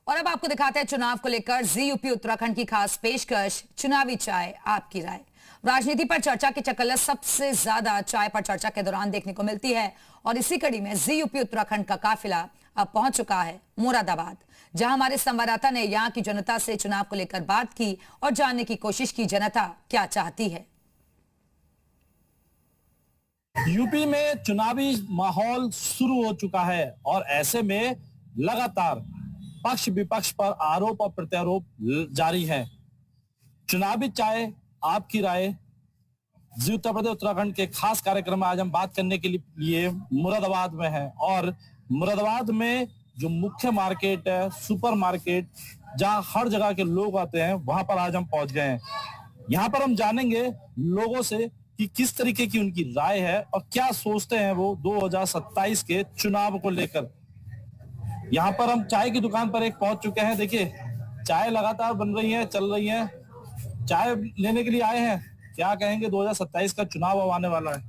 और अब आपको दिखाते हैं चुनाव को लेकर जी यूपी उत्तराखंड की खास पेशकश, चुनावी चाय आपकी राय। राजनीति पर चर्चा की चकल्लस सबसे ज्यादा चाय पर चर्चा के दौरान देखने को मिलती है और इसी कड़ी में जी यूपी उत्तराखंड का काफिला अब पहुंच चुका है मुरादाबाद, जहां हमारे संवाददाता ने यहां की जनता से चुनाव को लेकर बात की और जानने की कोशिश की जनता क्या चाहती है। यूपी में चुनावी माहौल शुरू हो चुका है और ऐसे में लगातार पक्ष विपक्ष पर आरोप और प्रत्यारोप जारी है। चुनावी चाय आपकी राय जी उत्तर प्रदेश उत्तराखंड के खास कार्यक्रम में आज हम बात करने के लिए मुरादाबाद में है और मुरादाबाद में जो मुख्य मार्केट है, सुपर मार्केट, जहां हर जगह के लोग आते हैं, वहां पर आज हम पहुंच गए हैं। यहाँ पर हम जानेंगे लोगों से कि किस तरीके की उनकी राय है और क्या सोचते हैं वो 2027 के चुनाव को लेकर। यहाँ पर हम चाय की दुकान पर एक पहुंच चुके हैं। देखिए, चाय लगातार बन रही है, चल रही है। चाय लेने के लिए आए हैं। क्या कहेंगे, 2027 का चुनाव अब आने वाला है।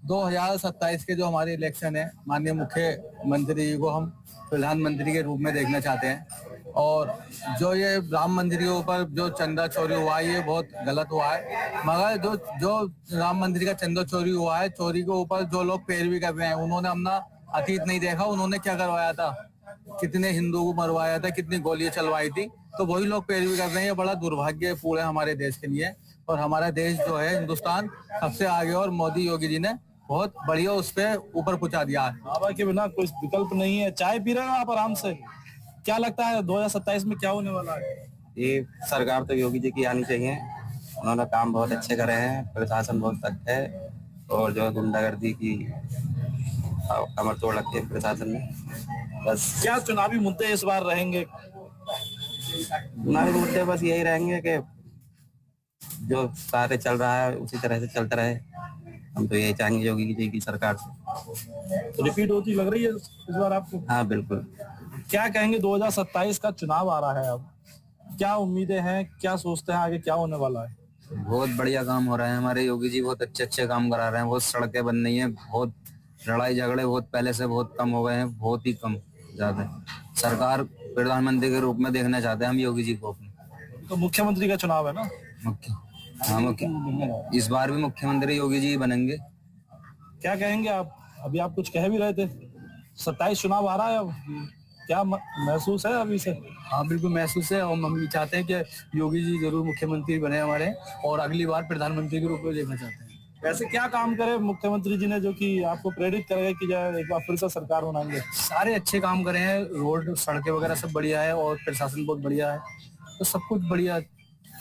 2027 के जो हमारे इलेक्शन है, माननीय मुख्यमंत्री जी को हम प्रधानमंत्री के रूप में देखना चाहते हैं और जो ये राम मंदिर के ऊपर जो चंदा चोरी हुआ है, ये बहुत गलत हुआ है। मगर जो राम मंदिर का चंदा चोरी हुआ है, चोरी के ऊपर जो लोग पैरवी कर रहे हैं, उन्होंने अपना अतीत नहीं देखा। उन्होंने क्या करवाया था, कितने हिंदुओं को मरवाया था, कितनी गोलियां चलवाई थी, तो वही लोग पैरवी कर रहे हैं। ये बड़ा दुर्भाग्यपूर्ण है हमारे देश के लिए। और हमारा देश जो है हिंदुस्तान सबसे आगे और मोदी योगी जी ने बहुत बढ़िया उस पर ऊपर पहुंचा दिया है। बाबा के बिना कोई विकल्प नहीं है। चाय पी रहे हो आप आराम से। क्या लगता है 2027 में क्या होने वाला है? ये सरकार तो योगी जी की आनी चाहिए। उन्होंने काम बहुत अच्छे करे हैं, प्रशासन बहुत सख्त है और जो गुंडागर्दी की कमर तोड़ रखी है प्रशासन ने। बस क्या चुनावी मुद्दे इस बार रहेंगे? चुनावी मुद्दे बस यही रहेंगे कि जो कार्य चल रहा है उसी तरह से चलता रहे। हम तो यही चाहेंगे योगी जी की सरकार से। रिपीट होती लग रही है इस बार आपको? हाँ बिल्कुल। क्या कहेंगे, 2027 का चुनाव आ रहा है, अब क्या उम्मीदें हैं, क्या सोचते हैं आगे क्या होने वाला है? बहुत बढ़िया काम हो रहा है। हमारे योगी जी बहुत अच्छे काम करा रहे हैं। बहुत सड़कें बन रही हैं, बहुत लड़ाई झगड़े बहुत पहले से बहुत कम हो गए हैं, बहुत ही कम ज्यादा। सरकार प्रधानमंत्री के रूप में देखना चाहते हैं हम योगी जी को अपने। तो मुख्यमंत्री का चुनाव है ना? मुख्य इस बार भी मुख्यमंत्री योगी जी बनेंगे। क्या कहेंगे आप? अभी आप कुछ कह भी रहे थे, 27 चुनाव आ रहा है, अब क्या महसूस है अभी से? हाँ बिल्कुल महसूस है और हम भी चाहते हैं कि योगी जी जरूर मुख्यमंत्री बने हमारे और अगली बार प्रधानमंत्री के रूप में देखना चाहते हैं। वैसे क्या काम करे मुख्यमंत्री जी ने जो कि आपको प्रेरित करेगा कि एक बार फिर से सरकार बनाएंगे? सारे अच्छे काम करे हैं, रोड सड़कें वगैरह सब बढ़िया है और प्रशासन बहुत बढ़िया है, तो सब कुछ बढ़िया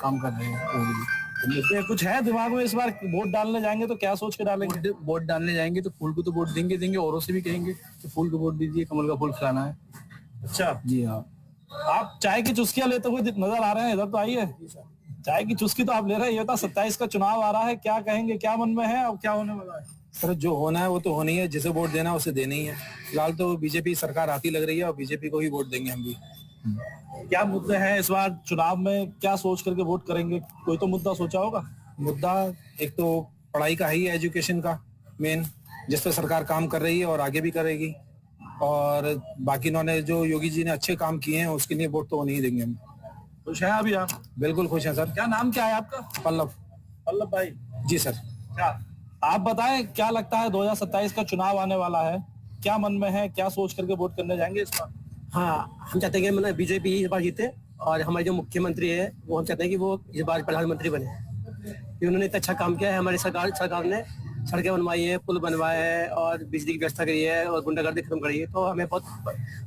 काम कर रहे हैं। कुछ है दिमाग में? इस बार वोट डालने जाएंगे तो क्या सोच के डालेंगे? वोट डालने जाएंगे तो फूल को तो वोट देंगे, औरों से भी कहेंगे कि फूल को वोट दीजिए, कमल का फूल खिलाना है। अच्छा जी हाँ। आप चाय की चुस्कियां लेते हुए नजर आ रहे हैं, इधर तो आइए। चाय की चुस्की तो आप ले रहे हैं। ये था 27 का चुनाव आ रहा है, क्या कहेंगे, क्या मन में है और क्या होने वाला है? सर, जो होना है वो तो होनी है, जिसे वोट देना है उसे देना ही है। फिलहाल तो बीजेपी सरकार आती लग रही है और बीजेपी को ही वोट देंगे हम भी। क्या मुद्दे हैं इस बार चुनाव में, क्या सोच करके वोट करेंगे? कोई तो मुद्दा सोचा होगा। मुद्दा एक तो पढ़ाई का ही है, एजुकेशन का मेन, जिस पर सरकार काम कर रही है और आगे भी करेगी। और बाकी इन्होंने जो योगी जी ने अच्छे काम किए हैं उसके लिए वोट तो नहीं देंगे हम। खुश हैं अभी आप? बिल्कुल खुश हैं सर। क्या नाम क्या है आपका? पल्लव। पल्लव भाई जी सर। क्या आप बताएं, क्या लगता है 2027 का चुनाव आने वाला है, क्या मन में है, क्या सोच करके वोट करने जाएंगे इस बार? हाँ, हम चाहते हैं कि मतलब बीजेपी ही इस बार जीते और हमारे जो मुख्यमंत्री है वो हम चाहते हैं कि वो इस बार प्रधानमंत्री बने, कि उन्होंने इतना अच्छा काम किया है। हमारी सरकार ने सड़कें बनवाई है, पुल बनवाए हैं और बिजली की व्यवस्था करी है और गुंडागर्दी खत्म करी है, तो हमें बहुत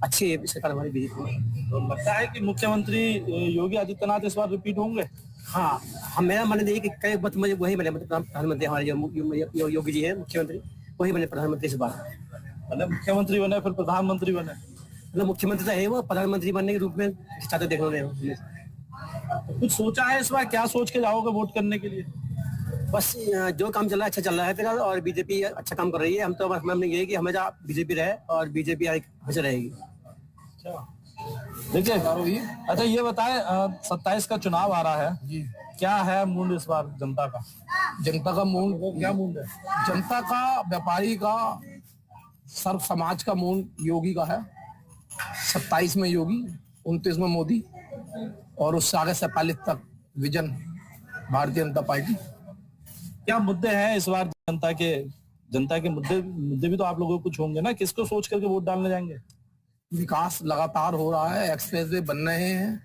अच्छी है सरकार हमारी बीजेपी। तो लगता है कि मुख्यमंत्री योगी आदित्यनाथ इस बार रिपीट होंगे? हाँ, हम मेरा मानना है कि कई बात मुझे वही बने, मतलब प्रधानमंत्री हमारे जो योगी जी है मुख्यमंत्री, वही बने प्रधानमंत्री इस बार। मतलब मुख्यमंत्री बने फिर प्रधानमंत्री बने? मतलब मुख्यमंत्री तो है वो, प्रधानमंत्री बनने के रूप में चाहते देखना रहे। कुछ सोचा है इस बार, क्या सोच के जाओगे वोट करने के लिए? बस जो काम चल रहा है अच्छा चल रहा है फिलहाल और बीजेपी अच्छा काम कर रही है। हम तो बस हमने ये कि हमेशा बीजेपी रहे और बीजेपी हमेशा रहेगी। अच्छा, देखिए, अच्छा ये बताएं, 27 का चुनाव आ रहा है जी, क्या है मूड इस बार जनता का? जनता का मूड क्या मूड है? जनता का, व्यापारी का, सर्व समाज का मूड योगी का है। 27 में योगी 29 में मोदी और उससे आगे 47 तक विजन भारतीय जनता पार्टी। क्या मुद्दे हैं इस बार जनता के मुद्दे भी तो आप लोगों को कुछ होंगे ना, किसको सोच करके वोट डालने जाएंगे? विकास लगातार हो रहा है, एक्सप्रेसवे बन रहे हैं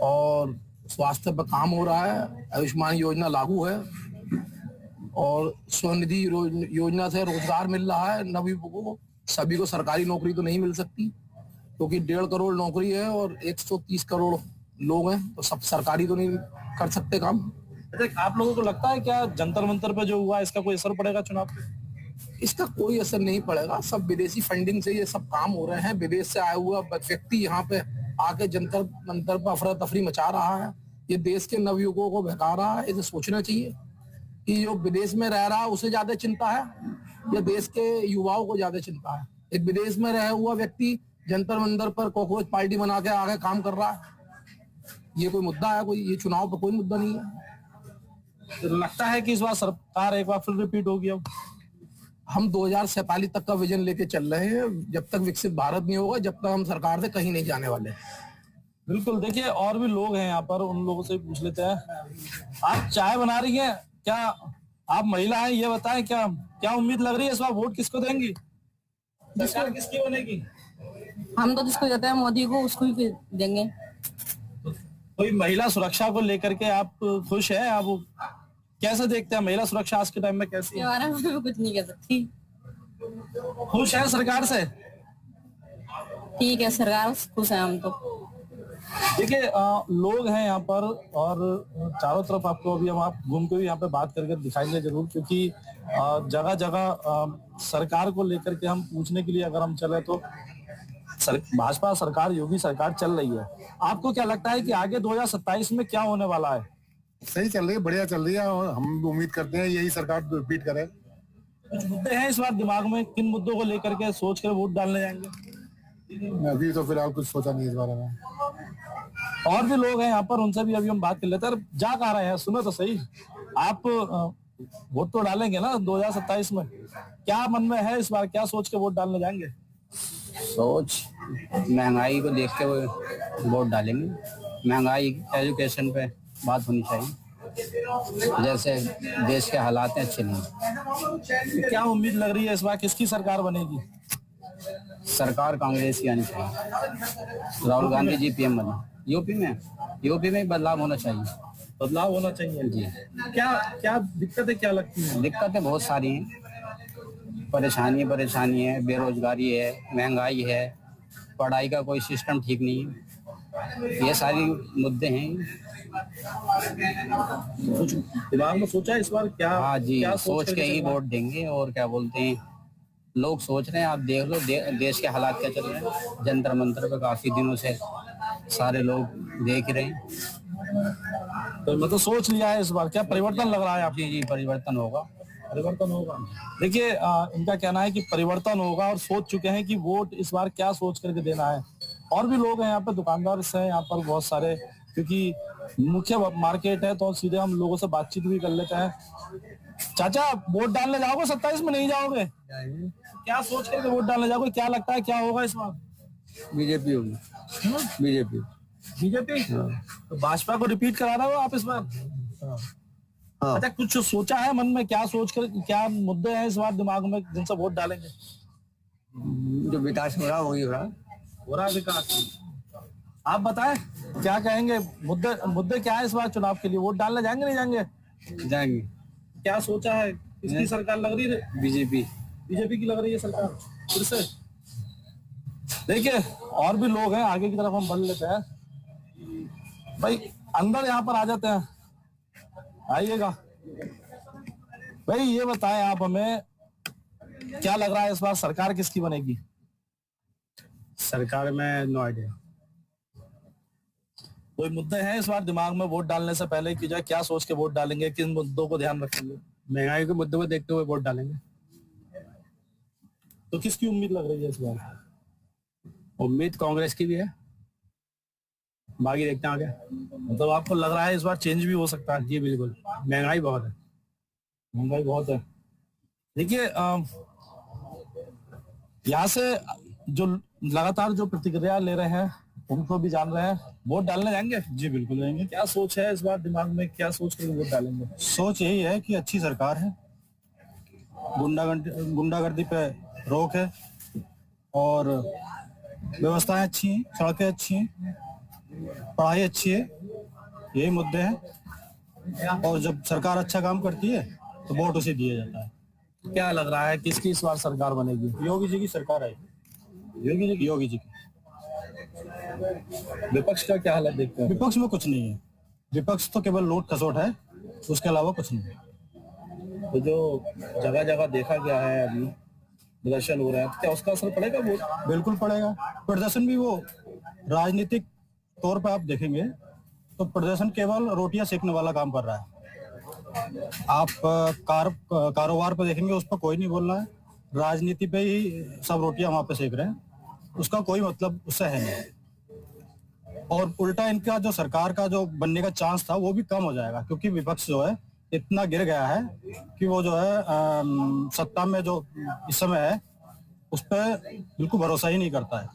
और स्वास्थ्य पर काम हो रहा है, आयुष्मान योजना लागू है और स्वनिधि योजना से रोजगार मिल रहा है नवयुवकों को। सभी को सरकारी नौकरी तो नहीं मिल सकती क्योंकि 1.5 करोड़ नौकरी है और 130 करोड़ लोग हैं, तो सब सरकारी तो नहीं कर सकते काम। अच्छा, आप लोगों को लगता है क्या जंतर मंतर पे जो हुआ इसका कोई असर पड़ेगा चुनाव पे? इसका कोई असर नहीं पड़ेगा। सब विदेशी फंडिंग से ये सब काम हो रहे हैं। विदेश से आया हुआ व्यक्ति यहाँ पे आके जंतर मंतर पर अफरा तफरी मचा रहा है। ये देश के नवयुवकों को बहका रहा है। इसे सोचना चाहिए कि जो विदेश में रह रहा है उसे ज्यादा चिंता है या देश के युवाओं को ज्यादा चिंता है। एक विदेश में रह हुआ व्यक्ति जंतर मंतर पर कॉकरोच पार्टी बना के आगे काम कर रहा है। ये कोई मुद्दा है? कोई ये चुनाव पर कोई मुद्दा नहीं है। तो लगता है कि इस बार सरकार एक बार फिर रिपीट होगी। अब हम 2047 तक का विजन लेके चल रहे हैं। जब तक विकसित भारत नहीं होगा, जब तक हम सरकार से कहीं नहीं जाने वाले। बिल्कुल। देखिए, और भी लोग हैं यहाँ पर, उन लोगों से पूछ लेते हैं। आप चाय बना रही हैं, क्या आप महिला हैं? ये बताएं, क्या उम्मीद लग रही है इस बार वोट किसको देंगी? सरकार किसकी बनेगी? हम तो जिसको देते हैं मोदी को, उसको ही देंगे। कोई महिला सुरक्षा को लेकर के आप खुश है? आप कैसे देखते हैं महिला सुरक्षा आज के टाइम में कैसी है? बारे में कुछ नहीं कह सकती। खुश है सरकार से? ठीक है, सरकार खुश है हम तो। देखिए, लोग हैं यहाँ पर और चारों तरफ आपको अभी हम आप घूम के भी यहाँ पे बात करके दिखाएंगे जरूर, क्योंकि जगह जगह सरकार को लेकर के हम पूछने के लिए अगर हम चले तो भाजपा सरकार, योगी सरकार चल रही है। आपको क्या लगता है कि आगे 2027 में क्या होने वाला है? सही चल रही है, बढ़िया चल रही है और हम उम्मीद करते हैं यही सरकार रिपीट करे। कुछ मुद्दे हैं इस बार दिमाग में, किन मुद्दों को लेकर के सोच कर वोट डालने जाएंगे? अभी तो फिलहाल कुछ सोचा नहीं इस बारे में। और भी लोग हैं यहाँ पर, उनसे भी अभी हम बात कर लेते हैं। जा कहाँ रहे हैं, सुनो तो सही। आप वोट तो डालेंगे ना 2027 में? क्या मन में है इस बार, क्या सोच के वोट डालने जाएंगे? सोच महंगाई को देख के वो वोट डालेंगे। महंगाई, एजुकेशन पे बात होनी चाहिए। जैसे देश के हालात हैं अच्छे नहीं। क्या उम्मीद लग रही है इस बार किसकी सरकार बनेगी? सरकार कांग्रेस की आनी चाहिए। राहुल गांधी जी पीएम बने। यूपी में बदलाव होना चाहिए। बदलाव होना चाहिए जी। क्या दिक्कतें क्या लगती हैं? दिक्कतें बहुत सारी हैं। परेशानी है, बेरोजगारी है, महंगाई है, पढ़ाई का कोई सिस्टम ठीक नहीं है। ये सारी मुद्दे हैं। कुछ दिमाग में सोचा इस बार क्या? हाँ जी, क्या सोच के ही वोट देंगे। और क्या बोलते हैं, लोग सोच रहे हैं, आप देख लो देश के हालात क्या चल रहे हैं। जंतर मंतर पे काफी दिनों से सारे लोग देख रहे हैं। तो मतलब सोच लिया है इस बार, क्या परिवर्तन लग रहा है आपको? जी, परिवर्तन होगा। देखिए, इनका कहना है कि परिवर्तन होगा और सोच चुके हैं कि वोट इस बार क्या सोच करके देना है। और भी लोग हैं यहाँ पे, दुकानदार हैं यहाँ पर बहुत सारे, क्योंकि मुख्य मार्केट है तो सीधे हम लोगों से बातचीत भी कर लेते हैं। चाचा, वोट डालने जाओगे 27 में? नहीं जाओगे? क्या सोच करके वोट डालने जाओगे? क्या लगता है क्या होगा इस बार? बीजेपी होगी। बीजेपी? तो भाजपा को रिपीट करा रहे हो आप इस बार? अच्छा, कुछ सोचा है मन में? क्या सोच कर, क्या मुद्दे हैं इस बार दिमाग में जिनसे वोट डालेंगे? जो विकास हो रहा वही हो रहा विकास। आप बताएं, क्या कहेंगे? मुद्दे क्या है इस बार चुनाव के लिए? वोट डालने जाएंगे नहीं जाएंगे? जाएंगे। क्या सोचा है, किसकी सरकार लग रही है? बीजेपी की लग रही है सरकार फिर से। देखिए, और भी लोग हैं, आगे की तरफ हम बढ़ लेते हैं। भाई अंदर यहाँ पर आ जाते हैं, आइएगा। भाई ये बताएं आप हमें, क्या लग रहा है इस बार सरकार किसकी बनेगी? सरकार में नो आइडिया। कोई मुद्दे हैं इस बार दिमाग में वोट डालने से पहले कि जो क्या सोच के वोट डालेंगे, किन मुद्दों को ध्यान रखेंगे? महंगाई के मुद्दे को देखते हुए वोट डालेंगे। तो किसकी उम्मीद लग रही है इस बार? उम्मीद कांग्रेस की भी है, बाकी देखते हैं आगे। मतलब आपको लग रहा है इस बार चेंज भी हो सकता है? जी बिल्कुल, महंगाई बहुत है। महंगाई बहुत है। देखिए, यहाँ से जो लगातार जो प्रतिक्रिया ले रहे हैं उनको भी जान रहे हैं। वोट डालने जाएंगे? जी बिल्कुल जाएंगे। क्या सोच है इस बार दिमाग में, क्या सोच कर वोट डालेंगे? सोच यही है कि अच्छी सरकार है, गुंडागर्दी पे रोक है और व्यवस्थाएं अच्छी हैं, सड़कें अच्छी हैं, पढ़ाई अच्छी है, यही मुद्दे हैं। और जब सरकार अच्छा काम करती है तो वोट उसे दिया जाता है। क्या लग रहा है किसकी इस बार सरकार बनेगी? योगी जी की सरकार आएगी। योगी जी की। विपक्ष का क्या हालत देखते हैं? विपक्ष में कुछ नहीं है, विपक्ष तो केवल लूट खसोट है, उसके अलावा कुछ नहीं है। तो जो जगह जगह देखा गया है अभी प्रदर्शन हो रहा है, क्या उसका असर पड़ेगा? वोट बिल्कुल पड़ेगा। प्रदर्शन भी वो राजनीतिक तौर पे आप देखेंगे तो प्रदर्शन केवल रोटियां सेकने वाला काम कर रहा है। आप कारोबार पे देखेंगे उस पर कोई नहीं बोल रहा है, राजनीति पे ही सब रोटियां वहां पे सेक रहे हैं, उसका कोई मतलब उससे है नहीं। और उल्टा इनका जो सरकार का जो बनने का चांस था वो भी कम हो जाएगा, क्योंकि विपक्ष जो है इतना गिर गया है कि वो जो है सत्ता में जो इस समय है उस पर बिल्कुल भरोसा ही नहीं करता है।